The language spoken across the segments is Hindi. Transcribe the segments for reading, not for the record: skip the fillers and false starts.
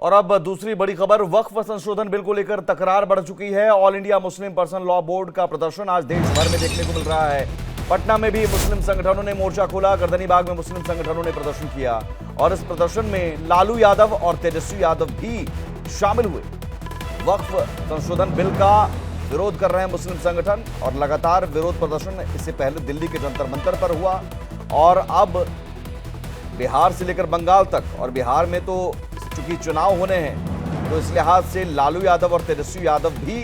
और अब दूसरी बड़ी खबर, वक्फ संशोधन बिल को लेकर तकरार बढ़ चुकी है। All India Muslim personal law board का प्रदर्शन आज देश भर में देखने को मिल रहा है। पटना में भी मुस्लिम संगठनों ने मोर्चा खोला, गर्दनीबाग में मुस्लिम संगठनों ने प्रदर्शन किया और इस प्रदर्शन में लालू यादव और तेजस्वी यादव भी शामिल हुए। वक्फ संशोधन बिल का विरोध कर रहे हैं मुस्लिम संगठन और लगातार विरोध प्रदर्शन इससे पहले दिल्ली के जंतर मंतर पर हुआ और अब बिहार से लेकर बंगाल तक, और बिहार में तो चूंकि चुनाव होने हैं तो इस लिहाज से लालू यादव और तेजस्वी यादव भी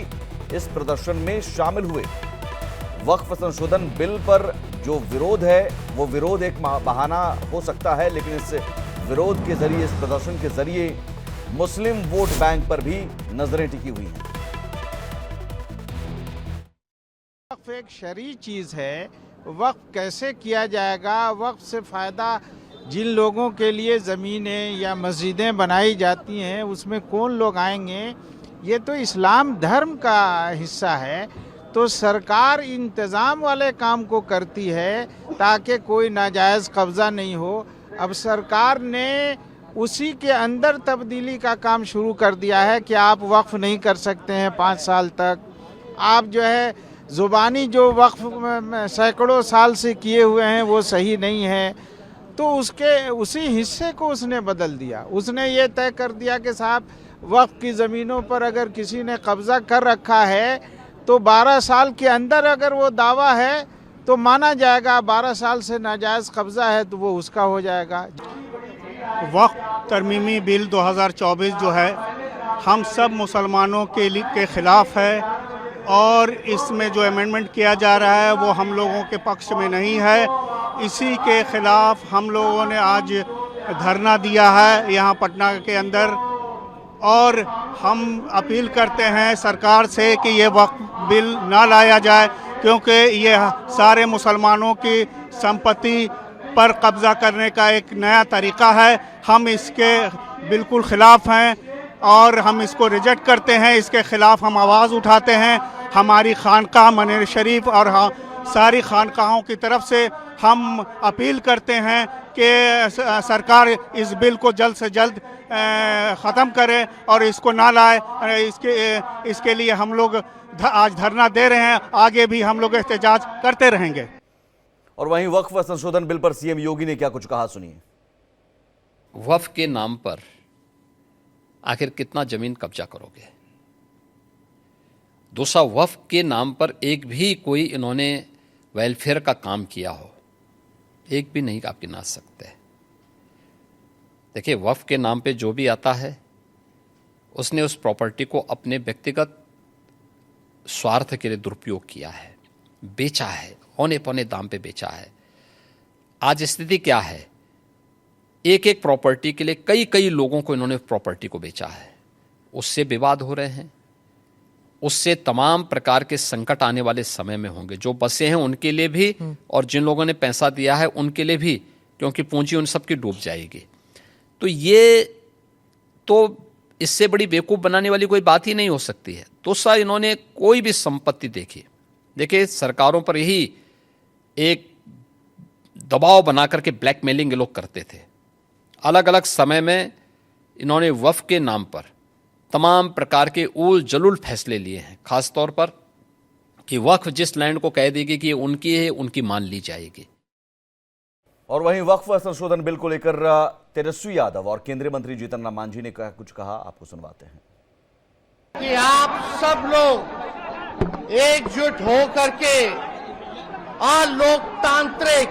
इस प्रदर्शन में शामिल हुए। वक्फ संशोधन बिल पर जो विरोध है वो विरोध एक बहाना हो सकता है, लेकिन इस विरोध के जरिए, इस प्रदर्शन के जरिए मुस्लिम वोट बैंक पर भी नजरें टिकी हुई हैं। वक्फ एक शरई चीज है। वक्फ कैसे किया जाएगा, वक्फ से फायदा जिन लोगों के लिए ज़मीनें या मस्जिदें बनाई जाती हैं उसमें कौन लोग आएंगे, ये तो इस्लाम धर्म का हिस्सा है। तो सरकार इंतज़ाम वाले काम को करती है ताकि कोई नाजायज़ कब्ज़ा नहीं हो। अब सरकार ने उसी के अंदर तब्दीली का काम शुरू कर दिया है कि आप वक्फ नहीं कर सकते हैं 5 साल तक। आप जो है ज़ुबानी जो वक्फ सैकड़ों साल से किए हुए हैं वो सही नहीं है, तो उसके उसी हिस्से को उसने बदल दिया। उसने ये तय कर दिया कि साहब वक्फ की ज़मीनों पर अगर किसी ने कब्ज़ा कर रखा है तो 12 साल के अंदर अगर वो दावा है तो माना जाएगा, 12 साल से नाजायज़ कब्ज़ा है तो वो उसका हो जाएगा। वक्फ तरमीमी बिल 2024 जो है हम सब मुसलमानों के ख़िलाफ़ है और इसमें जो अमेंडमेंट किया जा रहा है वो हम लोगों के पक्ष में नहीं है। इसी के ख़िलाफ़ हम लोगों ने आज धरना दिया है यहाँ पटना के अंदर और हम अपील करते हैं सरकार से कि ये वक्फ बिल ना लाया जाए, क्योंकि ये सारे मुसलमानों की संपत्ति पर कब्ज़ा करने का एक नया तरीक़ा है। हम इसके बिल्कुल ख़िलाफ़ हैं और हम इसको रिजेक्ट करते हैं। इसके ख़िलाफ़ हम आवाज़ उठाते हैं। हमारी खानकाह मनेर शरीफ और सारी खानकाहों की तरफ से हम अपील करते हैं कि सरकार इस बिल को जल्द से जल्द ख़त्म करे और इसको ना लाए। इसके लिए हम लोग आज धरना दे रहे हैं, आगे भी हम लोग एहतजाज करते रहेंगे। और वहीं वक्फ संशोधन बिल पर सीएम योगी ने क्या कुछ कहा, सुनिए। वक्फ के नाम पर आखिर कितना जमीन कब्जा करोगे? दूसरा, वक्फ के नाम पर एक भी कोई इन्होंने वेलफेयर का काम किया हो, एक भी नहीं आप गिना सकते। देखिए, वक्फ के नाम पे जो भी आता है उसने उस प्रॉपर्टी को अपने व्यक्तिगत स्वार्थ के लिए दुरुपयोग किया है, बेचा है, औने पौने दाम पे बेचा है। आज स्थिति क्या है, एक एक प्रॉपर्टी के लिए कई कई लोगों को इन्होंने प्रॉपर्टी को बेचा है। उससे विवाद हो रहे हैं, उससे तमाम प्रकार के संकट आने वाले समय में होंगे। जो बसे हैं उनके लिए भी और जिन लोगों ने पैसा दिया है उनके लिए भी, क्योंकि पूंजी उन सब की डूब जाएगी। तो ये तो इससे बड़ी बेवकूफ़ बनाने वाली कोई बात ही नहीं हो सकती है। तो सा इन्होंने कोई भी संपत्ति देखिए सरकारों पर यही एक दबाव बना करके ब्लैकमेलिंग लोग करते थे। अलग अलग समय में इन्होंने वक्फ के नाम पर तमाम प्रकार के उल जलुल फैसले लिए हैं, खास तौर पर कि वक्फ जिस लैंड को कह देगी कि उनकी है, उनकी मान ली जाएगी। और वहीं वक्फ संशोधन बिल को लेकर तेजस्वी यादव और केंद्रीय मंत्री जीतन राम मांझी ने कुछ कहा, आपको सुनवाते हैं। कि आप सब लोग एकजुट हो करके अलोकतांत्रिक,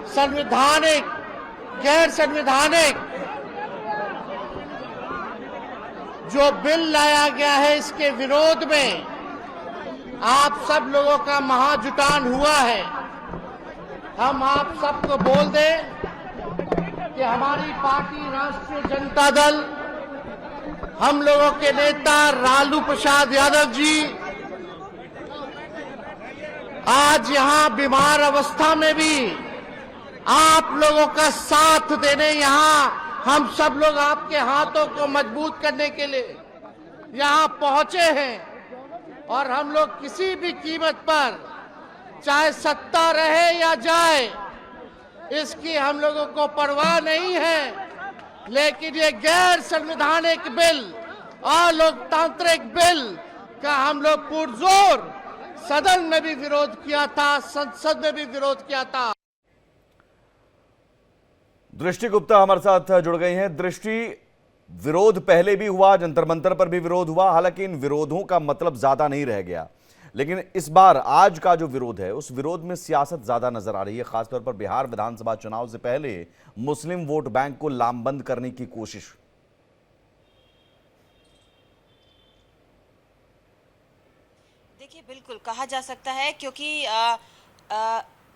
संवैधानिक, गैर संवैधानिक जो बिल लाया गया है इसके विरोध में आप सब लोगों का महाजुटान हुआ है। हम आप सबको बोल दें कि हमारी पार्टी राष्ट्रीय जनता दल, हम लोगों के नेता लालू प्रसाद यादव जी आज यहां बीमार अवस्था में भी आप लोगों का साथ देने यहां हम सब लोग आपके हाथों को मजबूत करने के लिए यहां पहुंचे हैं। और हम लोग किसी भी कीमत पर, चाहे सत्ता रहे या जाए, इसकी हम लोगों को परवाह नहीं है, लेकिन ये गैर संवैधानिक बिल और लोकतांत्रिक बिल का हम लोग पुरजोर सदन में भी विरोध किया था, संसद में भी विरोध किया था। दृष्टि गुप्ता हमारे साथ जुड़ गई हैं। दृष्टि, विरोध पहले भी हुआ, जंतर मंतर पर भी विरोध हुआ, हालांकि इन विरोधों का मतलब ज्यादा नहीं रह गया, लेकिन इस बार आज का जो विरोध है उस विरोध में सियासत ज्यादा नजर आ रही है। खासतौर पर बिहार विधानसभा चुनाव से पहले मुस्लिम वोट बैंक को लामबंद करने की कोशिश। देखिए, बिल्कुल कहा जा सकता है क्योंकि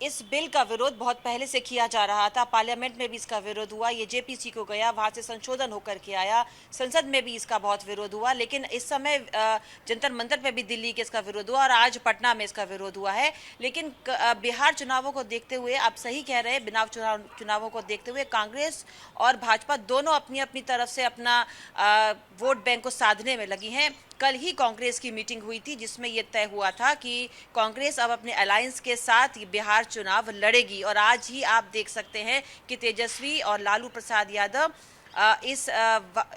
इस बिल का विरोध बहुत पहले से किया जा रहा था। पार्लियामेंट में भी इसका विरोध हुआ, ये जेपीसी को गया, वहाँ से संशोधन होकर के आया, संसद में भी इसका बहुत विरोध हुआ, लेकिन इस समय जंतर मंतर पे भी दिल्ली के इसका विरोध हुआ और आज पटना में इसका विरोध हुआ है। लेकिन बिहार चुनावों को देखते हुए, आप सही कह रहे हैं, बिहार चुनावों को देखते हुए कांग्रेस और भाजपा दोनों अपनी अपनी तरफ से अपना वोट बैंक को साधने में लगी हैं। कल ही कांग्रेस की मीटिंग हुई थी जिसमें यह तय हुआ था कि कांग्रेस अब अपने अलायंस के साथ बिहार चुनाव लड़ेगी और आज ही आप देख सकते हैं कि तेजस्वी और लालू प्रसाद यादव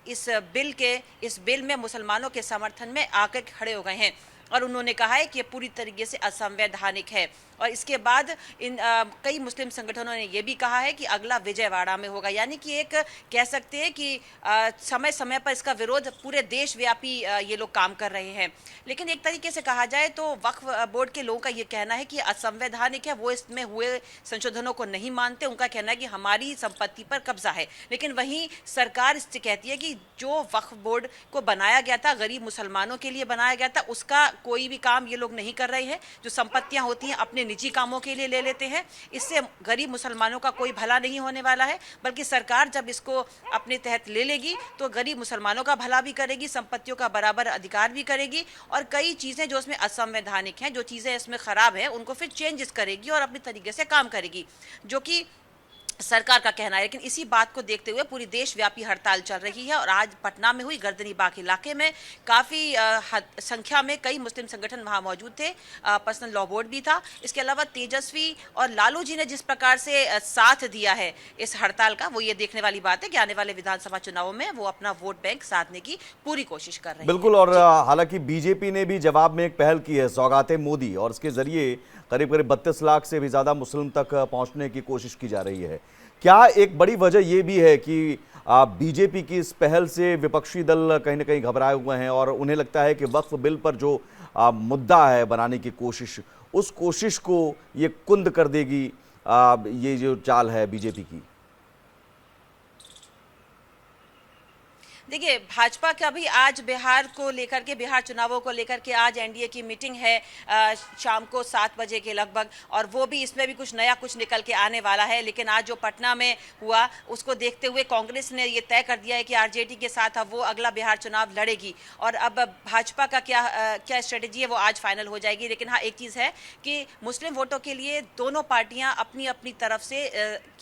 इस बिल में मुसलमानों के समर्थन में आकर खड़े हो गए हैं और उन्होंने कहा है कि ये पूरी तरीके से असंवैधानिक है। और इसके बाद कई मुस्लिम संगठनों ने यह भी कहा है कि अगला विजयवाड़ा में होगा, यानी कि एक कह सकते हैं कि समय समय पर इसका विरोध पूरे देशव्यापी ये लोग काम कर रहे हैं। लेकिन एक तरीके से कहा जाए तो वक्फ बोर्ड के लोगों का ये कहना है कि असंवैधानिक है, वो इसमें हुए संशोधनों को नहीं मानते। उनका कहना है कि हमारी संपत्ति पर कब्जा है, लेकिन वहीं सरकार इससे कहती है कि जो वक्फ बोर्ड को बनाया गया था, गरीब मुसलमानों के लिए बनाया गया था, उसका कोई भी काम ये लोग नहीं कर रहे हैं। जो संपत्तियां होती हैं अपने निजी कामों के लिए ले लेते हैं, इससे गरीब मुसलमानों का कोई भला नहीं होने वाला है, बल्कि सरकार जब इसको अपने तहत ले लेगी तो गरीब मुसलमानों का भला भी करेगी, संपत्तियों का बराबर अधिकार भी करेगी और कई चीज़ें जो इसमें असंवैधानिक हैं, जो चीज़ें इसमें ख़राब हैं, उनको फिर चेंजेस करेगी और अपने तरीके से काम करेगी, जो कि सरकार का कहना है। लेकिन इसी बात को देखते हुए पूरी देशव्यापी हड़ताल चल रही है और आज पटना में हुई गर्दनी बाग इलाके में काफ़ी संख्या में कई मुस्लिम संगठन वहां मौजूद थे, पर्सनल लॉ बोर्ड भी था। इसके अलावा तेजस्वी और लालू जी ने जिस प्रकार से साथ दिया है इस हड़ताल का, वो ये देखने वाली बात है कि आने वाले विधानसभा चुनावों में वो अपना वोट बैंक साधने की पूरी कोशिश कर रहे हैं। बिल्कुल, और हालांकि बीजेपी ने भी जवाब में एक पहल की है, सौगाते मोदी, और इसके जरिए करीब करीब 32 लाख से भी ज़्यादा मुस्लिम तक पहुंचने की कोशिश की जा रही है। क्या एक बड़ी वजह यह भी है कि बीजेपी की इस पहल से विपक्षी दल कहीं ना कहीं घबराए हुए हैं और उन्हें लगता है कि वक्फ बिल पर जो मुद्दा है बनाने की कोशिश, उस कोशिश को ये कुंद कर देगी ये जो चाल है बीजेपी की? देखिए, भाजपा का भी आज बिहार को लेकर के, बिहार चुनावों को लेकर के आज एनडीए की मीटिंग है शाम को 7 बजे के लगभग, और वो भी इसमें भी कुछ नया कुछ निकल के आने वाला है। लेकिन आज जो पटना में हुआ उसको देखते हुए कांग्रेस ने ये तय कर दिया है कि आरजेडी के साथ अब वो अगला बिहार चुनाव लड़ेगी और अब भाजपा का क्या स्ट्रेटेजी है वो आज फाइनल हो जाएगी। लेकिन हाँ, एक चीज़ है कि मुस्लिम वोटों के लिए दोनों पार्टियाँ अपनी अपनी तरफ से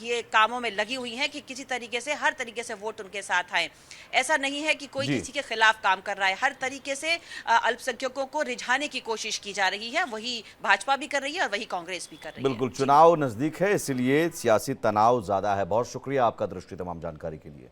ये कामों में लगी हुई हैं कि किसी तरीके से, हर तरीके से वोट उनके साथ आए। ऐसा नहीं है कि कोई किसी के खिलाफ काम कर रहा है, हर तरीके से अल्पसंख्यकों को रिझाने की कोशिश की जा रही है। वही भाजपा भी कर रही है और वही कांग्रेस भी कर रही है। बिल्कुल, चुनाव नजदीक है, इसलिए सियासी तनाव ज्यादा है। बहुत शुक्रिया आपका दृष्टि तमाम जानकारी के लिए।